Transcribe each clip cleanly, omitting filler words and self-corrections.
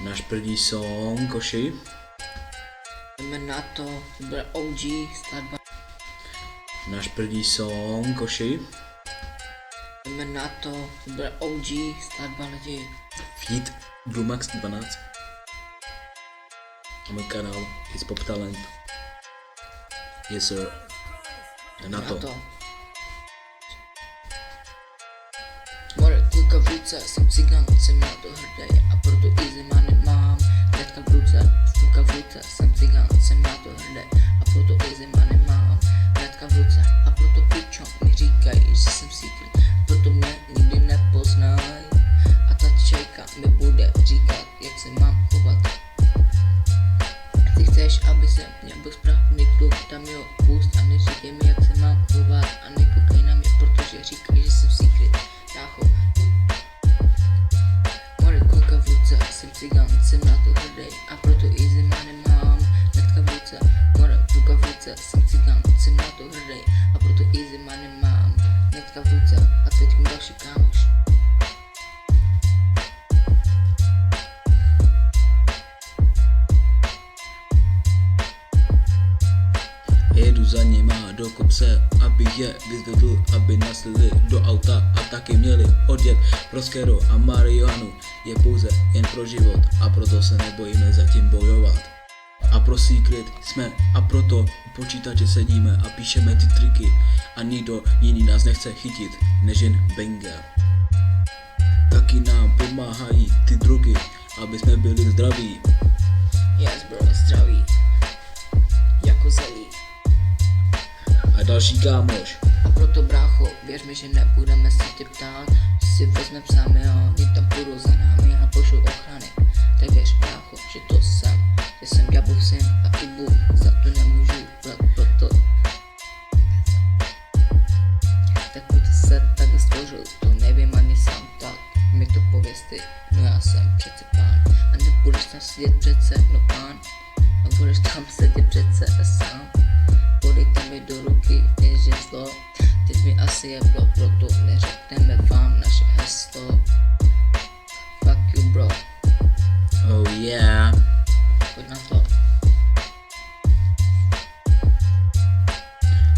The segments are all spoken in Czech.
Náš první song, koši. Jdeme na to bude OG, skladba. Náš první song, koši. Jdeme na to bude OG, skladba lidi. Feed Glumax 12. A můj kanál It's Pop Talent. Yes sir. Na to. More kluka v ruce, jsem cigán, jsem na to hrdý a proto easy money mám. Hnedka v ruce, kluka v ruce, jsem cigán, jsem na to hrdý a proto easy money mám. Hnedka v ruce a proto pičo mi říkají, že jsem secret, proto mě nikdy nepoznají. A ta čejka mi bude říkat, jak se mám chovat. Ty chceš, aby jsem mě byl správný kluk, tam jo pust a neříkej mi, jak se mám chovat. A nekoukej na mě, protože říkají, že jsem secret. Jácho. More kluka v ruce, jsem cigán, jsem na to hrdý a proto easy money mám. Hnedka v ruce, more kluka v ruce, jsem cigán, jsem na to hrdý a proto easy money mám. Hnedka v ruce a teď mi další kámoš. Jedu za nima do kopce, aby je vyzvedl, aby naslili do auta a taky měli odjet pro skero a marihuanu. Je pouze jen pro život a proto se nebojíme zatím bojovat. A pro secret jsme a proto u počítače sedíme a píšeme ty triky a nikdo jiný nás nechce chytit než jen banger. Taky nám pomáhají ty drogy, aby jsme byli zdraví. Yes bro, zdraví jako zelí. A další kámoš. A proto brácho, věř mi, že nebudeme se tě ptát, že si vezmem sami a oni tam půjdou za námi a pošlu ochrany. Tak věř brácho, že to jsem, že jsem Jabův syn a i Bůh za to nemůžu brát proto. Tak proto se takhle stvořil, to nevím ani sám, tak mi to pověz ty, no já jsem přece pán. A nebudeš tam sedět přece, no pán, a budeš tam sedět přece sám. Podejte mi do ruky, je že zlo, teď mi asi jeblo, proto neřekneme vám naše heslo. Fuck you bro. Oh yeah. Pojď na to.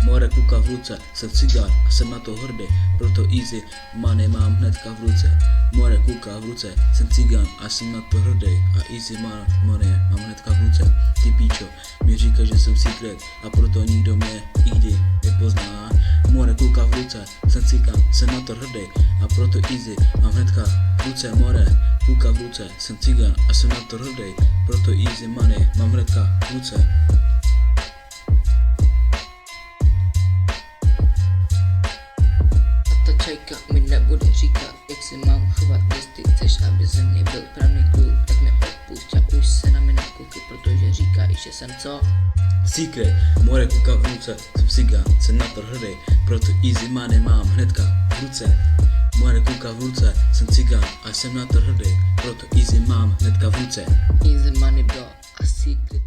More kluka v ruce, jsem cigán a jsem na to hrdý, proto easy money mám hnedka v ruce. More kluka v ruce, jsem cigán a jsem na to hrdý a easy money mám hnedka v ruce. Ty píčo, mi říká, že jsem secret a proto nikdo mě nikdy nepozná. More kluka v ruce, jsem cigán, jsem na to hrdý a proto easy mám hnedka v ruce. More kluka v ruce, jsem cigán a jsem na to hrdý, proto easy money mám hnedka v ruce. Čajka mi nebude říkat, jak se mám chovat. Jestli chceš, aby ze mě byl pravný kluk, tak mě odpust a už se na mě nekoukej, protože říkají, že jsem co? Secret, more kluka v ruce, jsem cigán, jsem na to hrdý, proto easy money mám hnedka v ruce. More kluka v ruce, jsem cigán a jsem na to hrdý, proto easy mám hnedka v ruce. Easy money bro a secret.